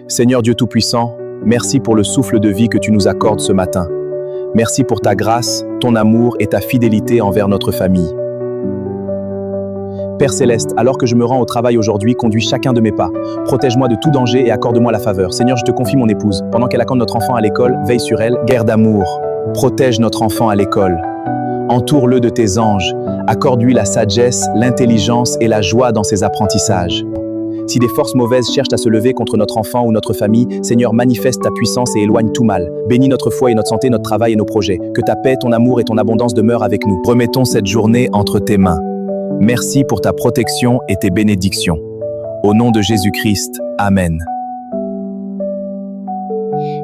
Seigneur Dieu Tout-Puissant, merci pour le souffle de vie que tu nous accordes ce matin. Merci pour ta grâce, ton amour et ta fidélité envers notre famille. Père Céleste, alors que je me rends au travail aujourd'hui, conduis chacun de mes pas. Protège-moi de tout danger et accorde-moi la faveur. Seigneur, je te confie mon épouse. Pendant qu'elle accorde notre enfant à l'école, veille sur elle, guerre d'amour. Protège notre enfant à l'école. Entoure-le de tes anges. Accorde-lui la sagesse, l'intelligence et la joie dans ses apprentissages. Si des forces mauvaises cherchent à se lever contre notre enfant ou notre famille, Seigneur, manifeste ta puissance et éloigne tout mal. Bénis notre foi et notre santé, notre travail et nos projets. Que ta paix, ton amour et ton abondance demeurent avec nous. Remettons cette journée entre tes mains. Merci pour ta protection et tes bénédictions. Au nom de Jésus-Christ, Amen.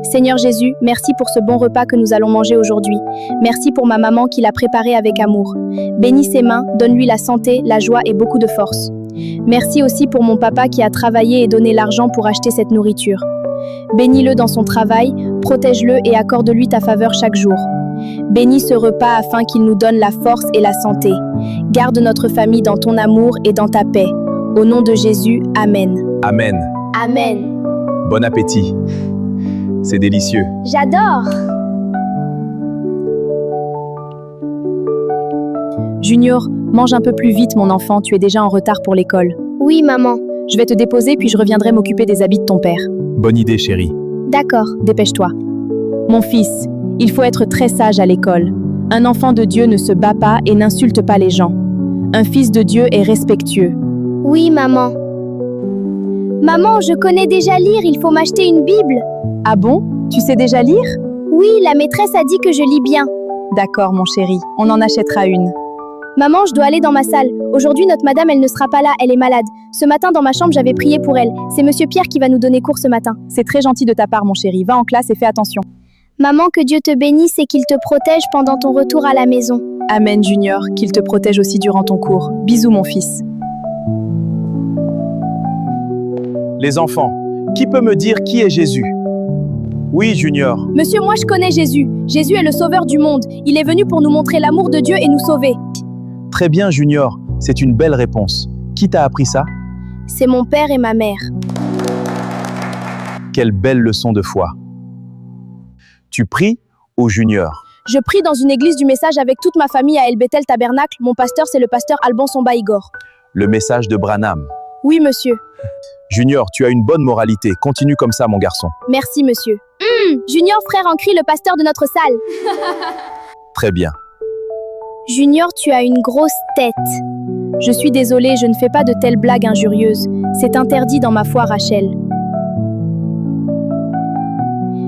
Seigneur Jésus, merci pour ce bon repas que nous allons manger aujourd'hui. Merci pour ma maman qui l'a préparé avec amour. Bénis ses mains, donne-lui la santé, la joie et beaucoup de force. Merci aussi pour mon papa qui a travaillé et donné l'argent pour acheter cette nourriture. Bénis-le dans son travail, protège-le et accorde-lui ta faveur chaque jour. Bénis ce repas afin qu'il nous donne la force et la santé. Garde notre famille dans ton amour et dans ta paix. Au nom de Jésus, Amen. Amen. Amen. Bon appétit. C'est délicieux. J'adore. Junior, mange un peu plus vite mon enfant, tu es déjà en retard pour l'école. Oui, maman. Je vais te déposer puis je reviendrai m'occuper des habits de ton père. Bonne idée, chérie. D'accord. Dépêche-toi. Mon fils, il faut être très sage à l'école. Un enfant de Dieu ne se bat pas et n'insulte pas les gens. Un fils de Dieu est respectueux. Oui, maman. Maman, je connais déjà lire, il faut m'acheter une Bible. Ah bon? Tu sais déjà lire? Oui, la maîtresse a dit que je lis bien. D'accord, mon chéri, on en achètera une. Maman, je dois aller dans ma salle. Aujourd'hui, notre madame, elle ne sera pas là, elle est malade. Ce matin, dans ma chambre, j'avais prié pour elle. C'est monsieur Pierre qui va nous donner cours ce matin. C'est très gentil de ta part, mon chéri. Va en classe et fais attention. Maman, que Dieu te bénisse et qu'il te protège pendant ton retour à la maison. Amen, Junior, qu'il te protège aussi durant ton cours. Bisous, mon fils. Les enfants, qui peut me dire qui est Jésus? Oui, Junior. Monsieur, moi je connais Jésus. Jésus est le sauveur du monde. Il est venu pour nous montrer l'amour de Dieu et nous sauver. Très bien, Junior. C'est une belle réponse. Qui t'a appris ça? C'est mon père et ma mère. Quelle belle leçon de foi. Tu pries au Junior? Je prie dans une église du message avec toute ma famille à El Bethel Tabernacle. Mon pasteur, c'est le pasteur Alban Somba Igor. Le message de Branham. Oui, monsieur. Junior, tu as une bonne moralité. Continue comme ça, mon garçon. Merci, monsieur. Junior, frère en crie, le pasteur de notre salle. Très bien. Junior, tu as une grosse tête. Je suis désolée, je ne fais pas de telles blagues injurieuses. C'est interdit dans ma foi, Rachel.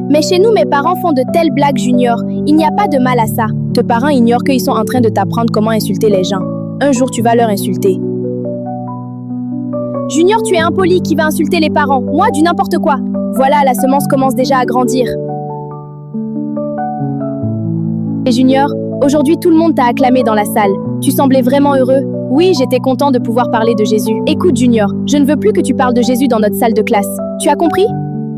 Mais chez nous, mes parents font de telles blagues, Junior. Il n'y a pas de mal à ça. Tes parents ignorent qu'ils sont en train de t'apprendre comment insulter les gens. Un jour, tu vas leur insulter. Junior, tu es impoli qui va insulter les parents. Moi, du n'importe quoi. Voilà, la semence commence déjà à grandir. Et Junior, aujourd'hui tout le monde t'a acclamé dans la salle. Tu semblais vraiment heureux. Oui, j'étais content de pouvoir parler de Jésus. Écoute Junior, je ne veux plus que tu parles de Jésus dans notre salle de classe. Tu as compris?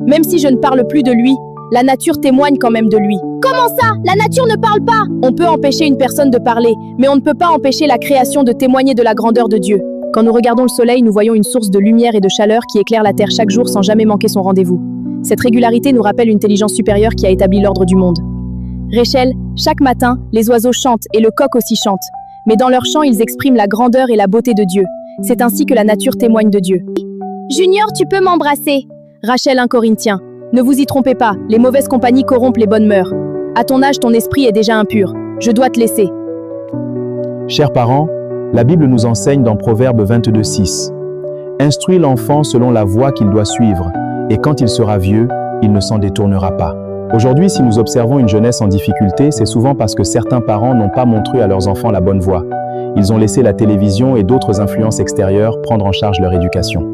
Même si je ne parle plus de lui, la nature témoigne quand même de lui. Comment ça? La nature ne parle pas? On peut empêcher une personne de parler, mais on ne peut pas empêcher la création de témoigner de la grandeur de Dieu. Quand nous regardons le soleil, nous voyons une source de lumière et de chaleur qui éclaire la terre chaque jour sans jamais manquer son rendez-vous. Cette régularité nous rappelle une intelligence supérieure qui a établi l'ordre du monde. Rachel, chaque matin, les oiseaux chantent et le coq aussi chante. Mais dans leur chant, ils expriment la grandeur et la beauté de Dieu. C'est ainsi que la nature témoigne de Dieu. Junior, tu peux m'embrasser. Rachel 1 Corinthiens. Ne vous y trompez pas, les mauvaises compagnies corrompent les bonnes mœurs. À ton âge, ton esprit est déjà impur. Je dois te laisser. Chers parents, la Bible nous enseigne dans Proverbe 22:6. Instruis l'enfant selon la voie qu'il doit suivre, et quand il sera vieux, il ne s'en détournera pas. Aujourd'hui, si nous observons une jeunesse en difficulté, c'est souvent parce que certains parents n'ont pas montré à leurs enfants la bonne voie. Ils ont laissé la télévision et d'autres influences extérieures prendre en charge leur éducation.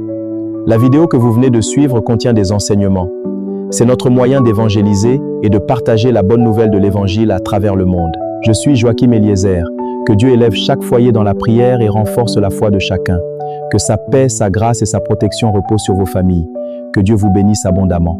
La vidéo que vous venez de suivre contient des enseignements. C'est notre moyen d'évangéliser et de partager la bonne nouvelle de l'Évangile à travers le monde. Je suis Joachim Eliezer. Que Dieu élève chaque foyer dans la prière et renforce la foi de chacun. Que sa paix, sa grâce et sa protection reposent sur vos familles. Que Dieu vous bénisse abondamment.